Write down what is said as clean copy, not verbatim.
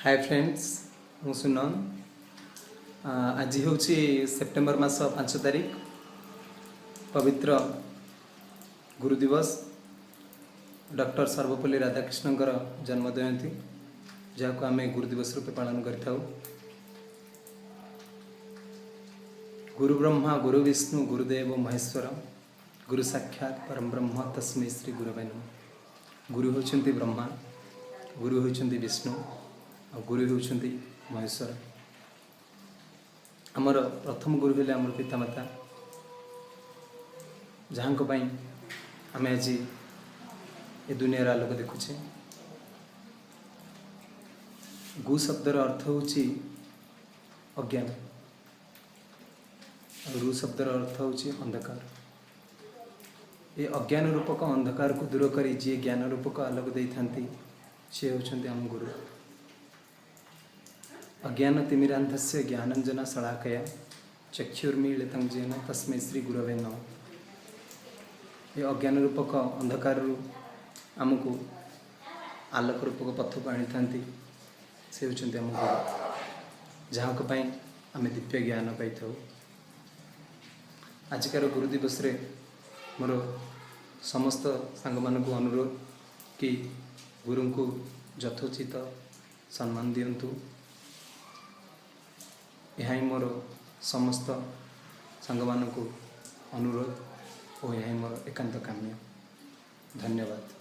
Hi friends, मु सुनन। आज हूँ सेप्टेम्बर मास 5 तारिख, पवित्र गुरु दिवस। डॉक्टर सर्वपल्ली राधाकृष्ण जन्म जयंती, जहाँ आम गुरु दिवस रूपे पालन करिथाउ। गुरु ब्रह्मा गुरु विष्णु गुरुदेव महेश्वर, गुरु साक्षात परम ब्रह्म तस्मै श्री गुरवे नमः। गुरु होचंती ब्रह्मा, गुरु होचंती विष्णु और गुरु होचंती महेश्वर। आमर प्रथम गुरु हेले आमर पितामाता, जहाँ आम आज ये दुनियार आलोक देखुचे। गु शब्दर अर्थ होची अज्ञान, रु शब्दर अर्थ होची अंधकार। ये अज्ञान रूपक अंधकार को दूर करी जी ज्ञान रूपक आलोक दे थांती, सी होचंती आम गुरु। अज्ञान तिमिरांधस्य ज्ञानंजना शलाकया चक्षुर्मीलितं येन तस्मै श्री गुरवे नमः। ये अज्ञान रूपक अंधकार आमको आलोक रूपक पथ को आनी थांती, से होचंती आम गुरु, जहाँ आम दिव्य ज्ञान पाई था। आजिकार गुरु दिवस रे मोर समस्त सांग मानक अनुरोध कि गुरु को यथोचित सम्मान दियंतु। यह मोर समस्त सांग मानक अनुरोध और यह मोर एकांत काम्य। धन्यवाद।